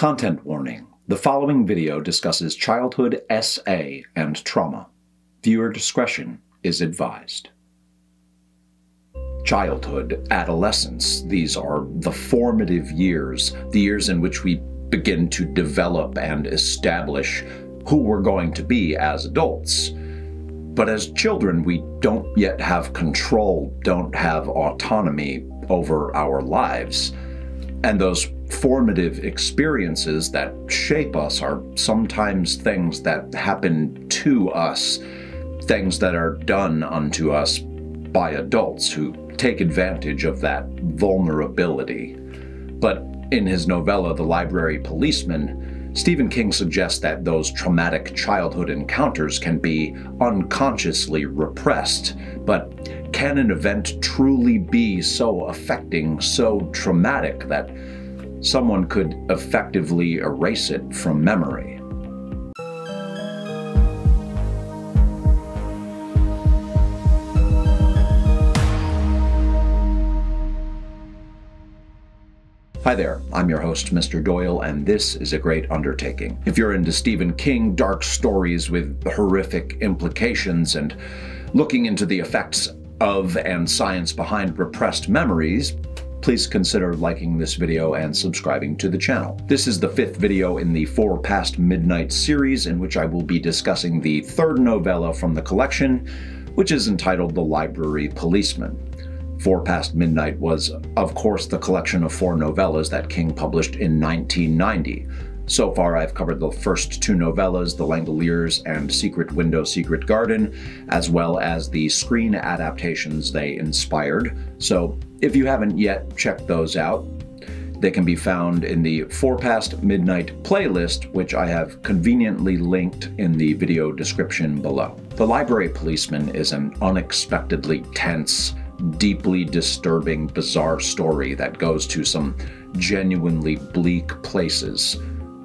Content warning. The following video discusses childhood SA and trauma. Viewer discretion is advised. Childhood, adolescence, these are the formative years, the years in which we begin to develop and establish who we're going to be as adults. But as children, we don't yet have control, don't have autonomy over our lives. And those formative experiences that shape us are sometimes things that happen to us, things that are done unto us by adults who take advantage of that vulnerability. But in his novella, The Library Policeman, Stephen King suggests that those traumatic childhood encounters can be unconsciously repressed. But can an event truly be so affecting, so traumatic, that someone could effectively erase it from memory? Hi there, I'm your host, Mr. Doyle, and this is A Great Undertaking. If you're into Stephen King, dark stories with horrific implications, and looking into the effects of and science behind repressed memories, please consider liking this video and subscribing to the channel. This is the fifth video in the Four Past Midnight series, in which I will be discussing the third novella from the collection, which is entitled The Library Policeman. Four Past Midnight was, of course, the collection of 4 novellas that King published in 1990. So far, I've covered the first 2 novellas, The Langoliers and Secret Window, Secret Garden, as well as the screen adaptations they inspired. So if you haven't yet checked those out, they can be found in the Four Past Midnight playlist, which I have conveniently linked in the video description below. The Library Policeman is an unexpectedly tense, deeply disturbing, bizarre story that goes to some genuinely bleak places.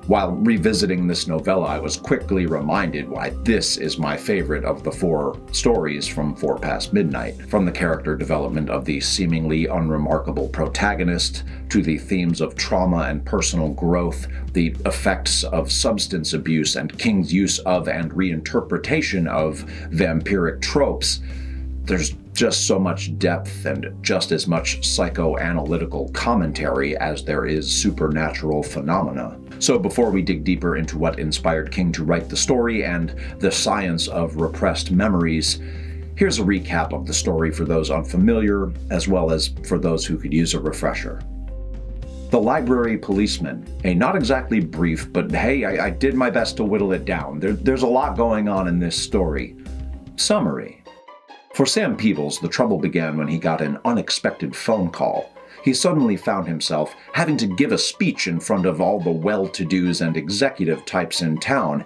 While revisiting this novella, I was quickly reminded why this is my favorite of the 4 stories from Four Past Midnight. From the character development of the seemingly unremarkable protagonist, to the themes of trauma and personal growth, the effects of substance abuse, and King's use of and reinterpretation of vampiric tropes, there's just so much depth and just as much psychoanalytical commentary as there is supernatural phenomena. So before we dig deeper into what inspired King to write the story and the science of repressed memories, here's a recap of the story for those unfamiliar, as well as for those who could use a refresher. The Library Policeman, a not exactly brief, but hey, I did my best to whittle it down. There's a lot going on in this story. Summary. For Sam Peebles, the trouble began when he got an unexpected phone call. He suddenly found himself having to give a speech in front of all the well-to-dos and executive types in town,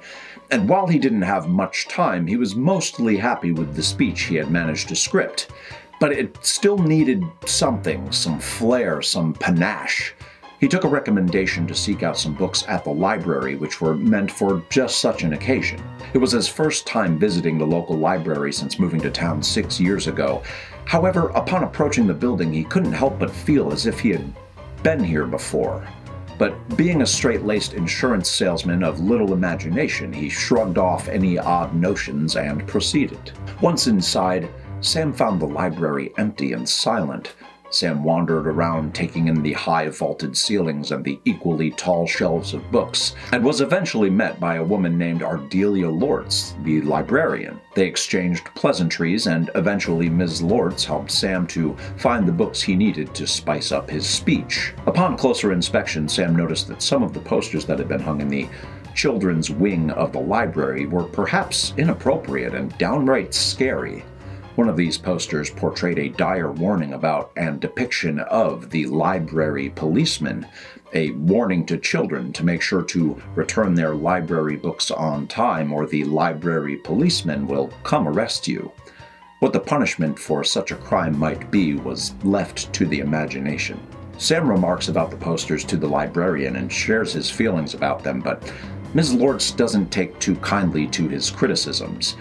and while he didn't have much time, he was mostly happy with the speech he had managed to script. But it still needed something, some flair, some panache. He took a recommendation to seek out some books at the library which were meant for just such an occasion. It was his first time visiting the local library since moving to town 6 years ago. However, upon approaching the building, he couldn't help but feel as if he had been here before. But being a straight-laced insurance salesman of little imagination, he shrugged off any odd notions and proceeded. Once inside, Sam found the library empty and silent. Sam wandered around, taking in the high vaulted ceilings and the equally tall shelves of books, and was eventually met by a woman named Ardelia Lortz, the librarian. They exchanged pleasantries, and eventually Ms. Lortz helped Sam to find the books he needed to spice up his speech. Upon closer inspection, Sam noticed that some of the posters that had been hung in the children's wing of the library were perhaps inappropriate and downright scary. One of these posters portrayed a dire warning about and depiction of the library policeman, a warning to children to make sure to return their library books on time or the library policeman will come arrest you. What the punishment for such a crime might be was left to the imagination. Sam remarks about the posters to the librarian and shares his feelings about them, but Ms. Lortz doesn't take too kindly to his criticisms.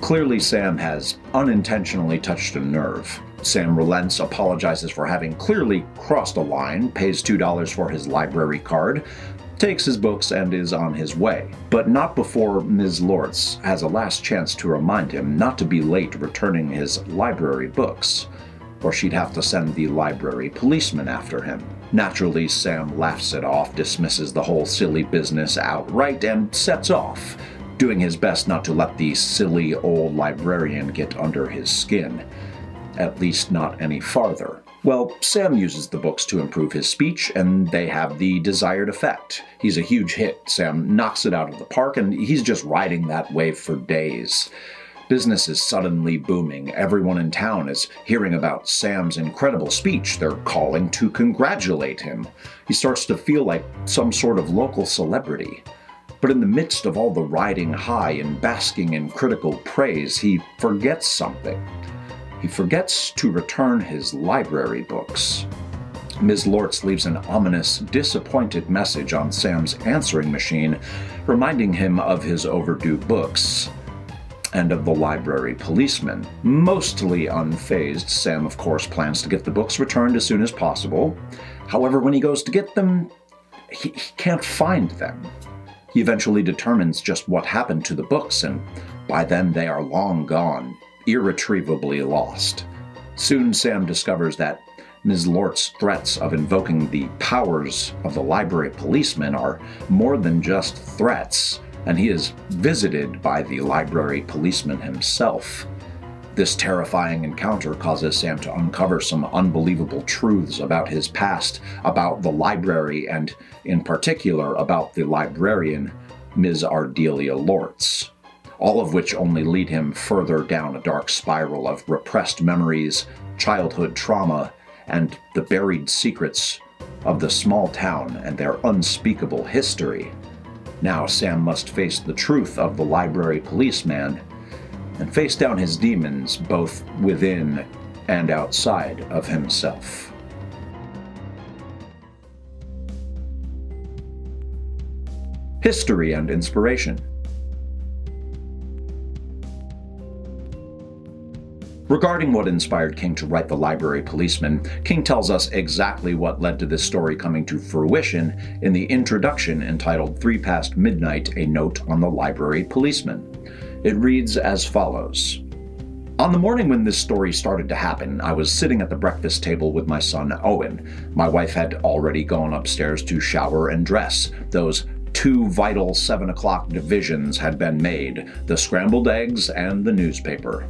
Clearly, Sam has unintentionally touched a nerve. Sam relents, apologizes for having clearly crossed a line, pays $2 for his library card, takes his books and is on his way, but not before Ms. Lortz has a last chance to remind him not to be late returning his library books, or she'd have to send the library policeman after him. Naturally, Sam laughs it off, dismisses the whole silly business outright, and sets off, doing his best not to let the silly old librarian get under his skin. At least not any farther. Well, Sam uses the books to improve his speech, and they have the desired effect. He's a huge hit. Sam knocks it out of the park, and he's just riding that wave for days. Business is suddenly booming. Everyone in town is hearing about Sam's incredible speech. They're calling to congratulate him. He starts to feel like some sort of local celebrity. But in the midst of all the riding high and basking in critical praise, he forgets something. He forgets to return his library books. Ms. Lortz leaves an ominous, disappointed message on Sam's answering machine, reminding him of his overdue books and of the library policeman. Mostly unfazed, Sam of course plans to get the books returned as soon as possible. However, when he goes to get them, he can't find them. He eventually determines just what happened to the books, and by then they are long gone, irretrievably lost. Soon Sam discovers that Ms. Lortz's threats of invoking the powers of the library policeman are more than just threats, and he is visited by the library policeman himself. This terrifying encounter causes Sam to uncover some unbelievable truths about his past, about the library, and in particular about the librarian, Ms. Ardelia Lortz. All of which only lead him further down a dark spiral of repressed memories, childhood trauma, and the buried secrets of the small town and their unspeakable history. Now Sam must face the truth of the library policeman and face down his demons both within and outside of himself. History and inspiration. Regarding what inspired King to write The Library Policeman, King tells us exactly what led to this story coming to fruition in the introduction entitled 3 Past Midnight, A Note on the Library Policeman. It reads as follows. On the morning when this story started to happen, I was sitting at the breakfast table with my son Owen. My wife had already gone upstairs to shower and dress. Those 2 vital 7 o'clock divisions had been made, the scrambled eggs and the newspaper.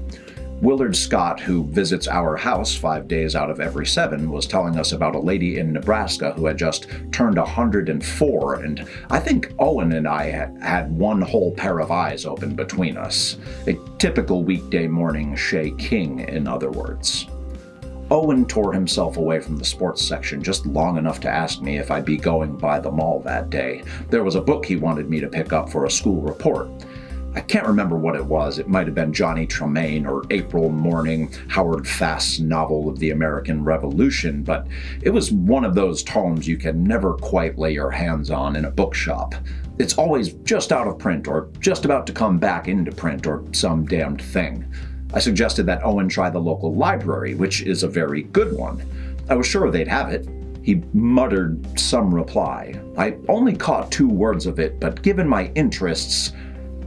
Willard Scott, who visits our house 5 days out of every 7, was telling us about a lady in Nebraska who had just turned 104, and I think Owen and I had one whole pair of eyes open between us. A typical weekday morning Shay King, in other words. Owen tore himself away from the sports section just long enough to ask me if I'd be going by the mall that day. There was a book he wanted me to pick up for a school report. I can't remember what it was. It might have been Johnny Tremaine or April Morning, Howard Fast's novel of the American Revolution, but it was one of those tomes you can never quite lay your hands on in a bookshop. It's always just out of print or just about to come back into print or some damned thing. I suggested that Owen try the local library, which is a very good one. I was sure they'd have it. He muttered some reply. I only caught 2 words of it, but given my interests,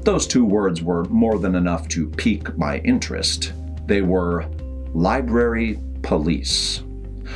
those 2 words were more than enough to pique my interest. They were library police.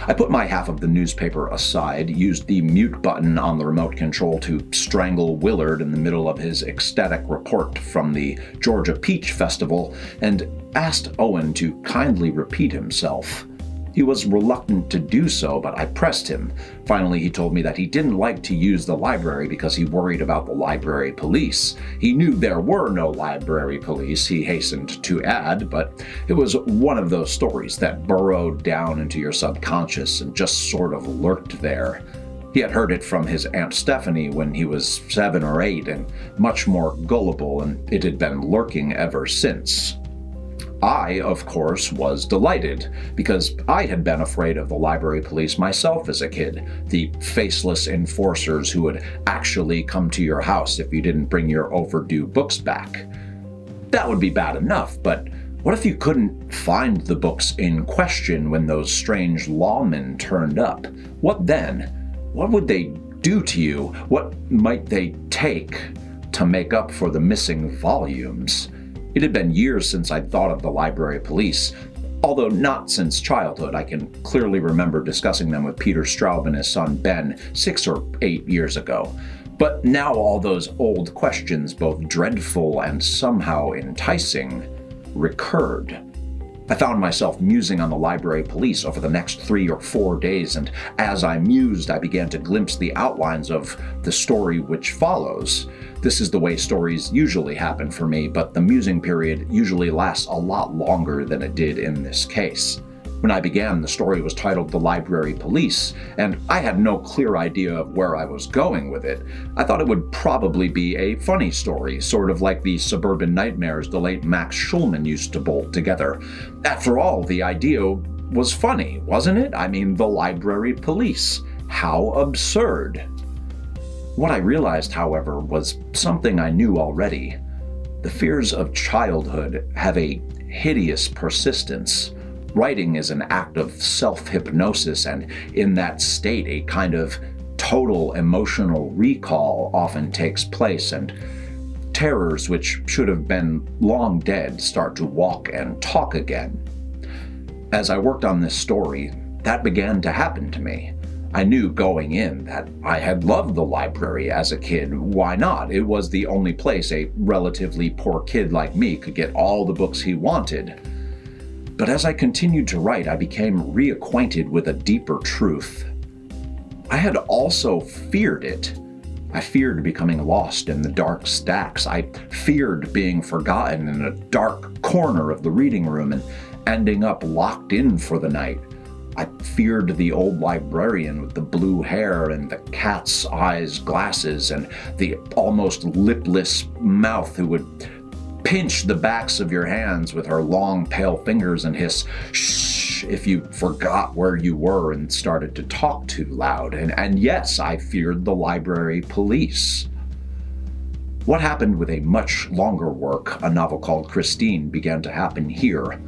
I put my half of the newspaper aside, used the mute button on the remote control to strangle Willard in the middle of his ecstatic report from the Georgia Peach Festival, and asked Owen to kindly repeat himself. He was reluctant to do so, but I pressed him. Finally, he told me that he didn't like to use the library because he worried about the library police. He knew there were no library police, he hastened to add, but it was one of those stories that burrowed down into your subconscious and just sort of lurked there. He had heard it from his Aunt Stephanie when he was 7 or 8, and much more gullible, and it had been lurking ever since. I, of course, was delighted, because I had been afraid of the library police myself as a kid, the faceless enforcers who would actually come to your house if you didn't bring your overdue books back. That would be bad enough, but what if you couldn't find the books in question when those strange lawmen turned up? What then? What would they do to you? What might they take to make up for the missing volumes? It had been years since I'd thought of the Library Police, although not since childhood. I can clearly remember discussing them with Peter Straub and his son Ben 6 or 8 years ago. But now all those old questions, both dreadful and somehow enticing, recurred. I found myself musing on the Library Police over the next 3 or 4 days, and as I mused, I began to glimpse the outlines of the story which follows. This is the way stories usually happen for me, but the musing period usually lasts a lot longer than it did in this case. When I began, the story was titled The Library Police, and I had no clear idea of where I was going with it. I thought it would probably be a funny story, sort of like the suburban nightmares the late Max Schulman used to bolt together. After all, the idea was funny, wasn't it? I mean, the Library Police. How absurd. What I realized, however, was something I knew already. The fears of childhood have a hideous persistence. Writing is an act of self-hypnosis, and in that state, a kind of total emotional recall often takes place, and terrors which should have been long dead start to walk and talk again. As I worked on this story, that began to happen to me. I knew going in that I had loved the library as a kid. Why not? It was the only place a relatively poor kid like me could get all the books he wanted. But as I continued to write, I became reacquainted with a deeper truth. I had also feared it. I feared becoming lost in the dark stacks. I feared being forgotten in a dark corner of the reading room and ending up locked in for the night. I feared the old librarian with the blue hair and the cat's eyes glasses and the almost lipless mouth who would pinch the backs of your hands with her long, pale fingers and hiss, shh, if you forgot where you were and started to talk too loud. And yes, I feared the Library Police. What happened with a much longer work, a novel called Christine, began to happen here.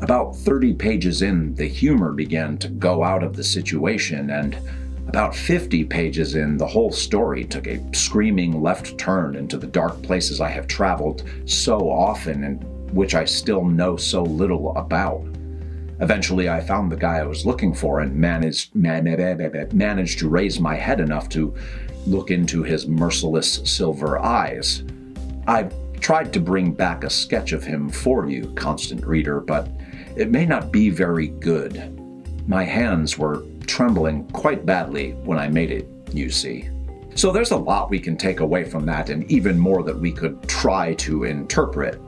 About 30 pages in, the humor began to go out of the situation, and about 50 pages in, the whole story took a screaming left turn into the dark places I have traveled so often and which I still know so little about. Eventually, I found the guy I was looking for and managed to raise my head enough to look into his merciless silver eyes. I've tried to bring back a sketch of him for you, constant reader, but it may not be very good. My hands were trembling quite badly when I made it, you see. So there's a lot we can take away from that, and even more that we could try to interpret.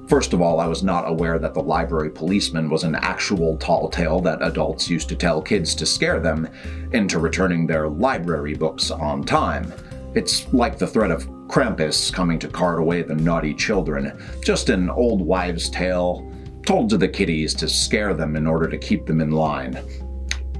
First of all, I was not aware that the Library Policeman was an actual tall tale that adults used to tell kids to scare them into returning their library books on time. It's like the threat of Krampus coming to cart away the naughty children, just an old wives' tale told to the kiddies to scare them in order to keep them in line.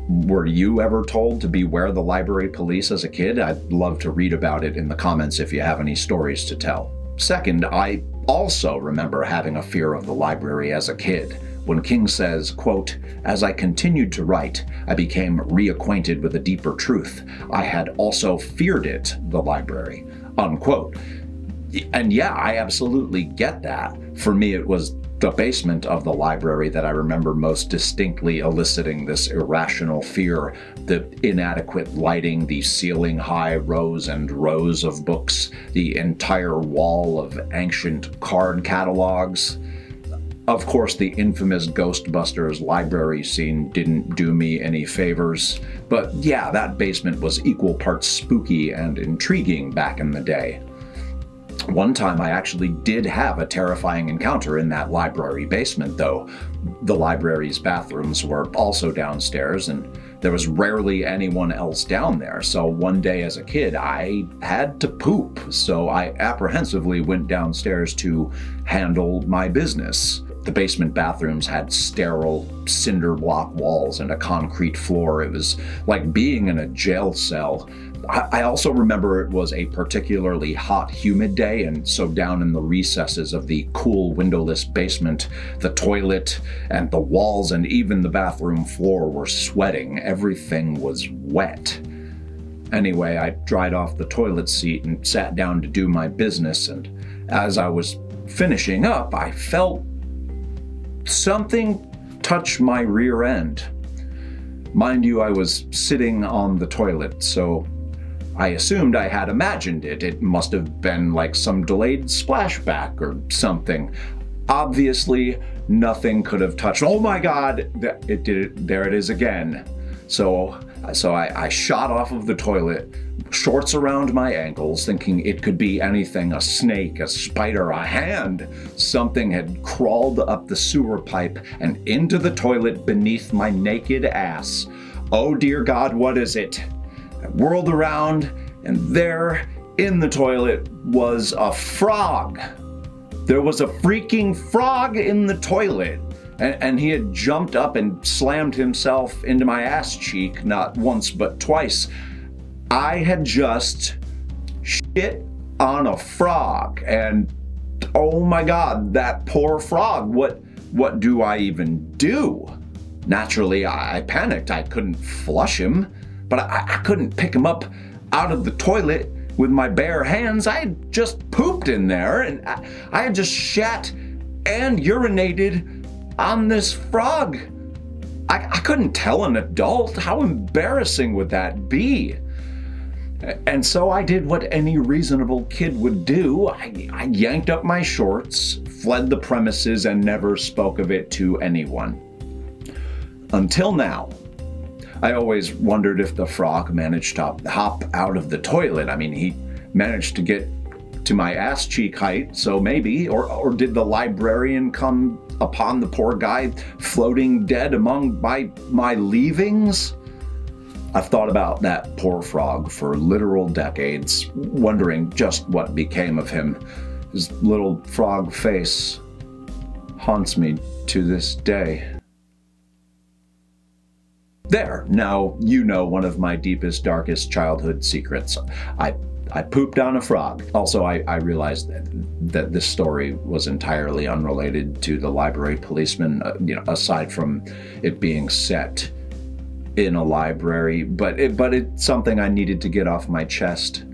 Were you ever told to beware the Library Police as a kid? I'd love to read about it in the comments if you have any stories to tell. Second, I also remember having a fear of the library as a kid. When King says, quote, "As I continued to write, I became reacquainted with a deeper truth. I had also feared it, the library," unquote. And yeah, I absolutely get that. For me, it was the basement of the library that I remember most distinctly eliciting this irrational fear. The inadequate lighting, the ceiling-high rows and rows of books, the entire wall of ancient card catalogs. Of course, the infamous Ghostbusters library scene didn't do me any favors. But yeah, that basement was equal parts spooky and intriguing back in the day. One time I actually did have a terrifying encounter in that library basement, though. The library's bathrooms were also downstairs, and there was rarely anyone else down there. So one day as a kid, I had to poop, so I apprehensively went downstairs to handle my business. The basement bathrooms had sterile, cinder block walls and a concrete floor. It was like being in a jail cell. I also remember it was a particularly hot, humid day, and so down in the recesses of the cool, windowless basement, the toilet and the walls and even the bathroom floor were sweating. Everything was wet. Anyway, I dried off the toilet seat and sat down to do my business, and as I was finishing up, I felt something touch my rear end. Mind you, I was sitting on the toilet, so I assumed I had imagined it. It must have been like some delayed splashback or something. Obviously, nothing could have touched. Oh my God, it did it. There it is again. So I shot off of the toilet, shorts around my ankles, thinking it could be anything, a snake, a spider, a hand. Something had crawled up the sewer pipe and into the toilet beneath my naked ass. Oh dear God, what is it? I whirled around, and there in the toilet was a frog. There was a freaking frog in the toilet. And he had jumped up and slammed himself into my ass cheek, not once but twice. I had just shit on a frog, and oh my God, that poor frog. What do I even do? Naturally, I panicked. I couldn't flush him, but I couldn't pick him up out of the toilet with my bare hands. I had just pooped in there, and I had just shat and urinated on this frog. I couldn't tell an adult. How embarrassing would that be? And so I did what any reasonable kid would do. I yanked up my shorts, fled the premises, and never spoke of it to anyone. Until now. I always wondered if the frog managed to hop out of the toilet. I mean, he managed to get to my ass cheek height, so maybe, or did the librarian come upon the poor guy floating dead among my leavings? I've thought about that poor frog for literal decades, wondering just what became of him. His little frog face haunts me to this day. There, now you know one of my deepest, darkest childhood secrets. I pooped on a frog. Also, I realized that this story was entirely unrelated to the Library Policeman, aside from it being set in a library, but it's something I needed to get off my chest.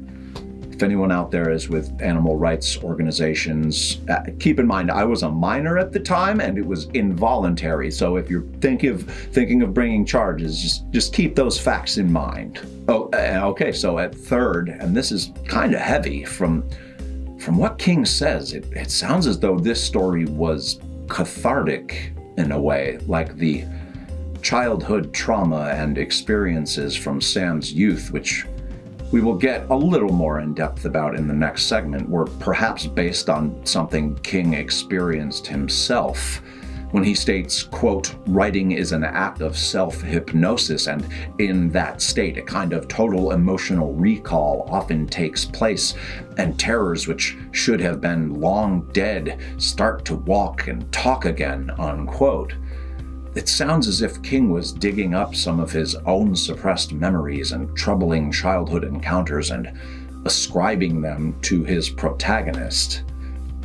If anyone out there is with animal rights organizations, keep in mind I was a minor at the time and it was involuntary. So if you're thinking of bringing charges, just keep those facts in mind. Oh, okay. So at third, and this is kind of heavy, from what King says, it sounds as though this story was cathartic in a way, like the childhood trauma and experiences from Sam's youth, which we will get a little more in depth about in the next segment, were perhaps based on something King experienced himself when he states, quote, "Writing is an act of self-hypnosis, and in that state, a kind of total emotional recall often takes place, and terrors which should have been long dead start to walk and talk again," unquote. It sounds as if King was digging up some of his own suppressed memories and troubling childhood encounters and ascribing them to his protagonist.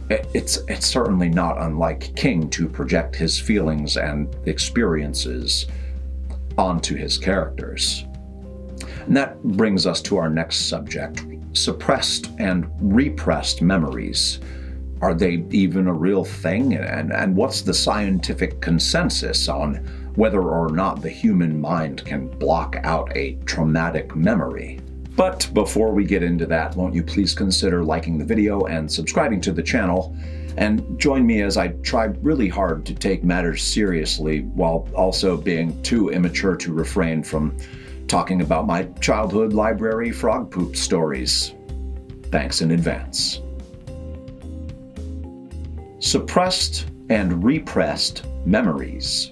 It's certainly not unlike King to project his feelings and experiences onto his characters. And that brings us to our next subject, suppressed and repressed memories. Are they even a real thing? And what's the scientific consensus on whether or not the human mind can block out a traumatic memory? But before we get into that, won't you please consider liking the video and subscribing to the channel, and join me as I try really hard to take matters seriously while also being too immature to refrain from talking about my childhood library frog poop stories. Thanks in advance. Suppressed and repressed memories.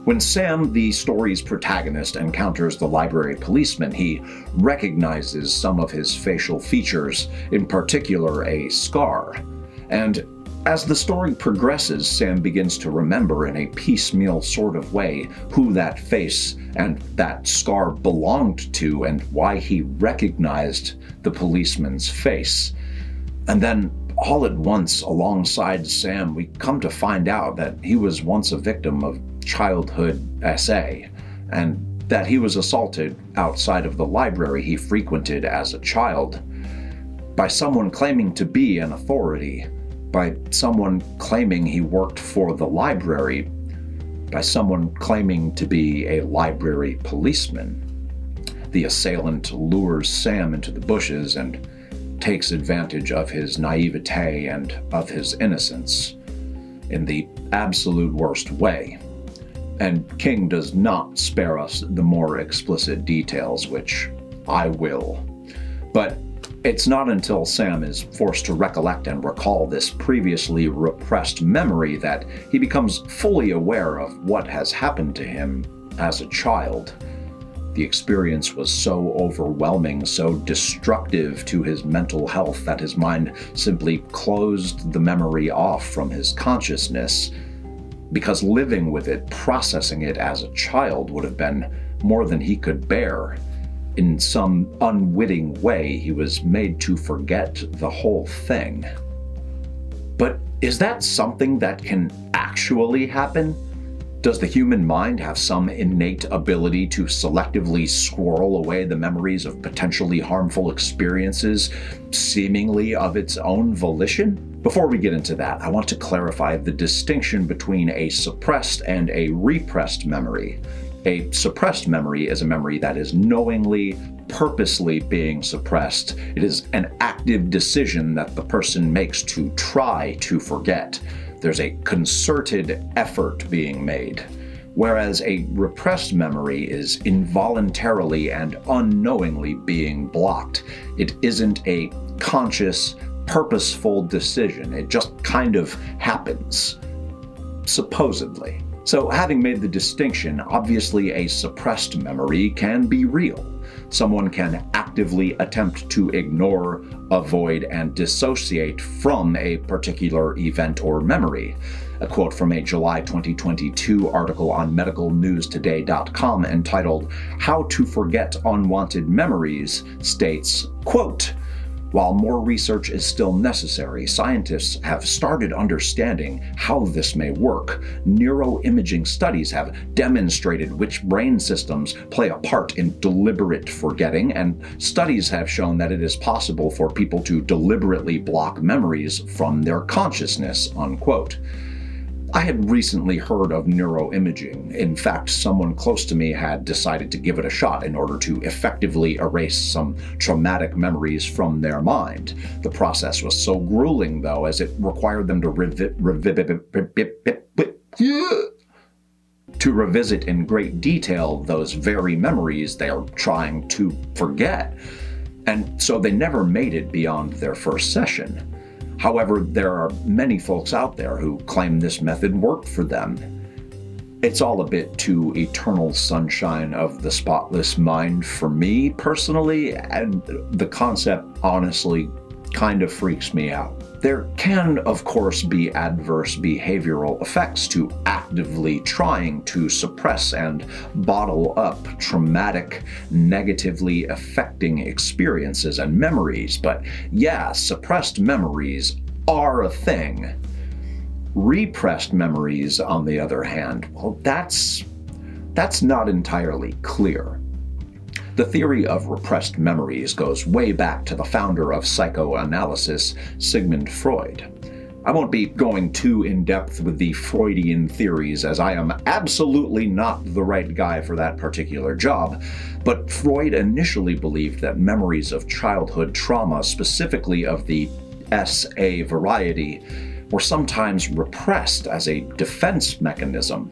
When Sam, the story's protagonist, encounters the library policeman, he recognizes some of his facial features, in particular a scar. And as the story progresses, Sam begins to remember in a piecemeal sort of way who that face and that scar belonged to and why he recognized the policeman's face. And then, all at once, alongside Sam, we come to find out that he was once a victim of childhood essay, and that he was assaulted outside of the library he frequented as a child by someone claiming to be an authority, by someone claiming he worked for the library, by someone claiming to be a library policeman. The assailant lures Sam into the bushes and takes advantage of his naivete and of his innocence in the absolute worst way. And King does not spare us the more explicit details, which I will. But it's not until Sam is forced to recollect and recall this previously repressed memory that he becomes fully aware of what has happened to him as a child. The experience was so overwhelming, so destructive to his mental health that his mind simply closed the memory off from his consciousness, because living with it, processing it as a child, would have been more than he could bear. In some unwitting way, he was made to forget the whole thing. But is that something that can actually happen? Does the human mind have some innate ability to selectively squirrel away the memories of potentially harmful experiences, seemingly of its own volition? Before we get into that, I want to clarify the distinction between a suppressed and a repressed memory. A suppressed memory is a memory that is knowingly, purposely being suppressed. It is an active decision that the person makes to try to forget. There's a concerted effort being made. Whereas a repressed memory is involuntarily and unknowingly being blocked. It isn't a conscious, purposeful decision. It just kind of happens. Supposedly. So, having made the distinction, obviously a suppressed memory can be real. Someone can actively attempt to ignore, avoid, and dissociate from a particular event or memory. A quote from a July 2022 article on medicalnewstoday.com entitled "How to Forget Unwanted Memories" states, quote, "While more research is still necessary, scientists have started understanding how this may work. Neuroimaging studies have demonstrated which brain systems play a part in deliberate forgetting, and studies have shown that it is possible for people to deliberately block memories from their consciousness," unquote. I had recently heard of neuroimaging. In fact, someone close to me had decided to give it a shot in order to effectively erase some traumatic memories from their mind. The process was so grueling, though, as it required them to revisit in great detail those very memories they are trying to forget. And so they never made it beyond their first session. However, there are many folks out there who claim this method worked for them. It's all a bit too eternal sunshine of the spotless mind for me, personally, and the concept honestly kind of freaks me out. There can, of course, be adverse behavioral effects to actively trying to suppress and bottle up traumatic, negatively affecting experiences and memories, but yeah, suppressed memories are a thing. Repressed memories, on the other hand, well, that's not entirely clear. The theory of repressed memories goes way back to the founder of psychoanalysis, Sigmund Freud. I won't be going too in-depth with the Freudian theories, as I am absolutely not the right guy for that particular job, but Freud initially believed that memories of childhood trauma, specifically of the SA variety, were sometimes repressed as a defense mechanism.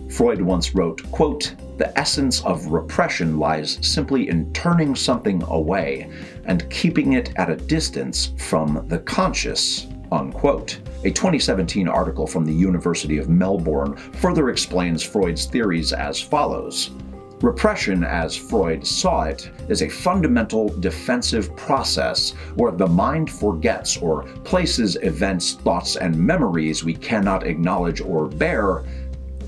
Freud once wrote, quote, "The essence of repression lies simply in turning something away and keeping it at a distance from the conscious," unquote. A 2017 article from the University of Melbourne further explains Freud's theories as follows. Repression, as Freud saw it, is a fundamental defensive process where the mind forgets or places events, thoughts, and memories we cannot acknowledge or bear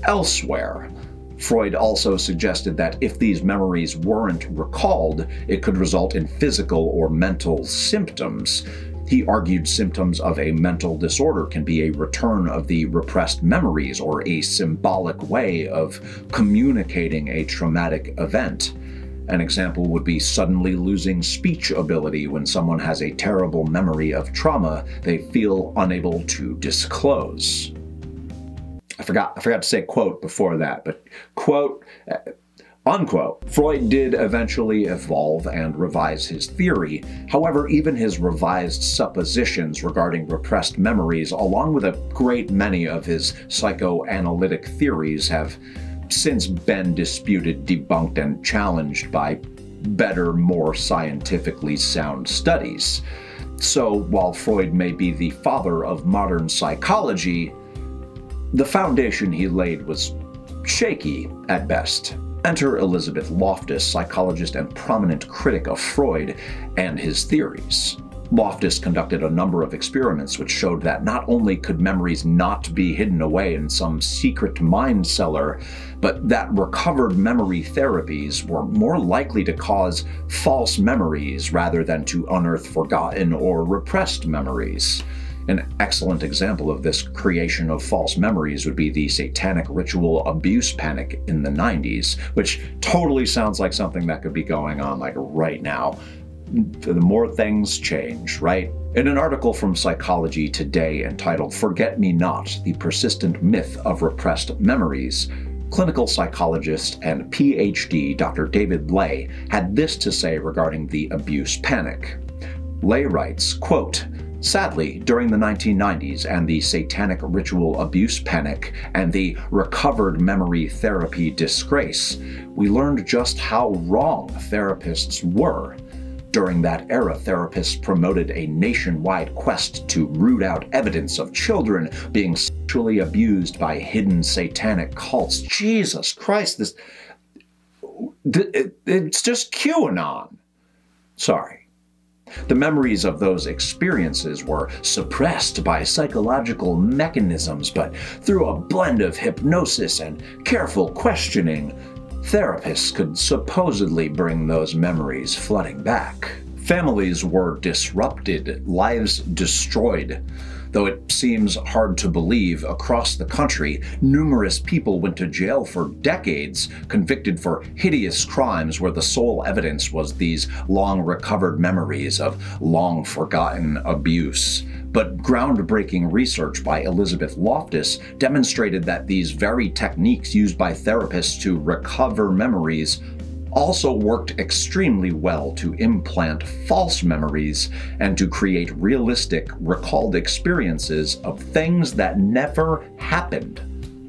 elsewhere. Freud also suggested that if these memories weren't recalled, it could result in physical or mental symptoms. He argued symptoms of a mental disorder can be a return of the repressed memories or a symbolic way of communicating a traumatic event. An example would be suddenly losing speech ability when someone has a terrible memory of trauma they feel unable to disclose. I forgot to say quote before that, but quote, unquote. Freud did eventually evolve and revise his theory. However, even his revised suppositions regarding repressed memories, along with a great many of his psychoanalytic theories, have since been disputed, debunked, and challenged by better, more scientifically sound studies. So, while Freud may be the father of modern psychology, the foundation he laid was shaky at best. Enter Elizabeth Loftus, psychologist and prominent critic of Freud and his theories. Loftus conducted a number of experiments which showed that not only could memories not be hidden away in some secret mind cellar, but that recovered memory therapies were more likely to cause false memories rather than to unearth forgotten or repressed memories. An excellent example of this creation of false memories would be the satanic ritual abuse panic in the 90s, which totally sounds like something that could be going on like right now. The more things change, right? In an article from Psychology Today entitled "Forget Me Not, the Persistent Myth of Repressed Memories," clinical psychologist and PhD Dr. David Ley had this to say regarding the abuse panic. Ley writes, quote, "Sadly, during the 1990s and the satanic ritual abuse panic and the recovered memory therapy disgrace, we learned just how wrong therapists were. During that era, therapists promoted a nationwide quest to root out evidence of children being sexually abused by hidden satanic cults." Jesus Christ, it's just QAnon. Sorry. The memories of those experiences were suppressed by psychological mechanisms, but through a blend of hypnosis and careful questioning, therapists could supposedly bring those memories flooding back. Families were disrupted, lives destroyed. Though it seems hard to believe, across the country, numerous people went to jail for decades, convicted for hideous crimes where the sole evidence was these long-recovered memories of long-forgotten abuse. But groundbreaking research by Elizabeth Loftus demonstrated that these very techniques used by therapists to recover memories also worked extremely well to implant false memories and to create realistic, recalled experiences of things that never happened,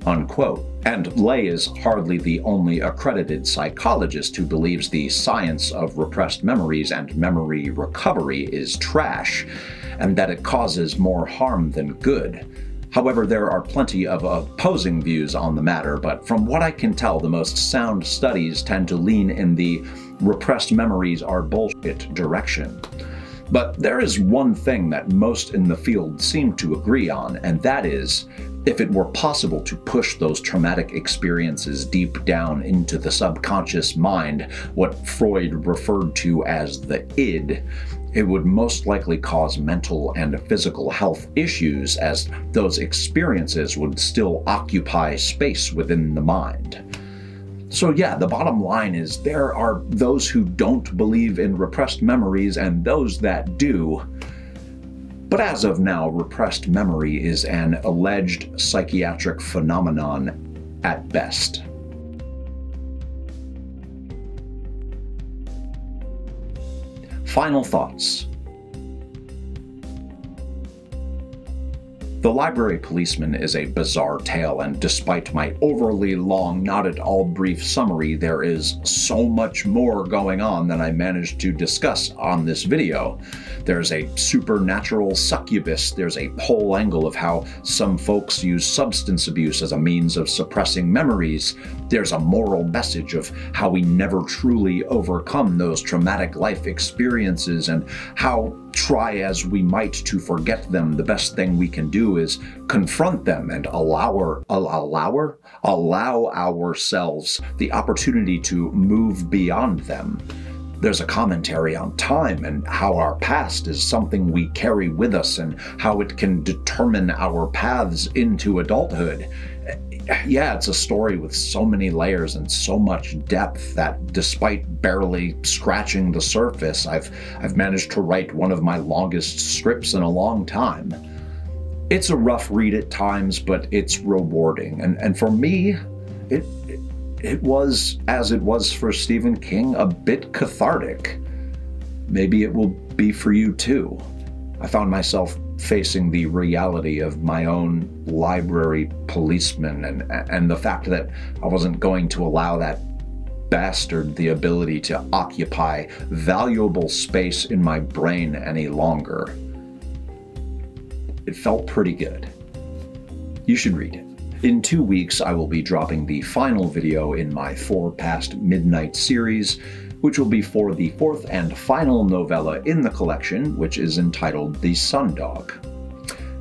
unquote. And Ley is hardly the only accredited psychologist who believes the science of repressed memories and memory recovery is trash, and that it causes more harm than good. However, there are plenty of opposing views on the matter, but from what I can tell, the most sound studies tend to lean in the repressed memories are bullshit direction. But there is one thing that most in the field seem to agree on, and that is, if it were possible to push those traumatic experiences deep down into the subconscious mind, what Freud referred to as the id, it would most likely cause mental and physical health issues, as those experiences would still occupy space within the mind. So yeah, the bottom line is there are those who don't believe in repressed memories and those that do. But as of now, repressed memory is an alleged psychiatric phenomenon at best. Final thoughts. The Library Policeman is a bizarre tale, and despite my overly long, not at all brief summary, there is so much more going on than I managed to discuss on this video. There's a supernatural succubus, there's a whole angle of how some folks use substance abuse as a means of suppressing memories, there's a moral message of how we never truly overcome those traumatic life experiences, and how, try as we might to forget them, the best thing we can do is confront them and allow ourselves the opportunity to move beyond them. There's a commentary on time and how our past is something we carry with us and how it can determine our paths into adulthood. Yeah, it's a story with so many layers and so much depth that despite barely scratching the surface, I've managed to write one of my longest scripts in a long time. It's a rough read at times, but it's rewarding. And for me, it was, as it was for Stephen King, a bit cathartic. Maybe it will be for you too. I found myself facing the reality of my own library policeman and the fact that I wasn't going to allow that bastard the ability to occupy valuable space in my brain any longer. It felt pretty good. You should read it. In 2 weeks, I will be dropping the final video in my 4 Past Midnight series, which will be for the 4th and final novella in the collection, which is entitled The Sundog.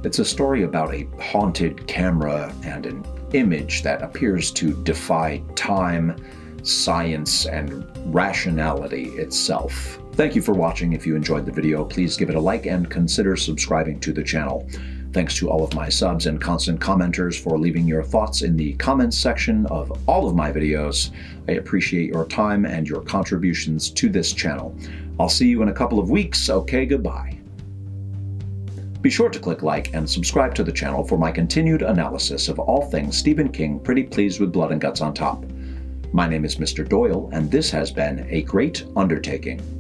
It's a story about a haunted camera and an image that appears to defy time, science, and rationality itself. Thank you for watching. If you enjoyed the video, please give it a like and consider subscribing to the channel. Thanks to all of my subs and constant commenters for leaving your thoughts in the comments section of all of my videos. I appreciate your time and your contributions to this channel. I'll see you in a couple of weeks. Okay, goodbye. Be sure to click like and subscribe to the channel for my continued analysis of all things Stephen King, pretty pleased with blood and guts on top. My name is Mr. Doyle, and this has been A Great Undertaking.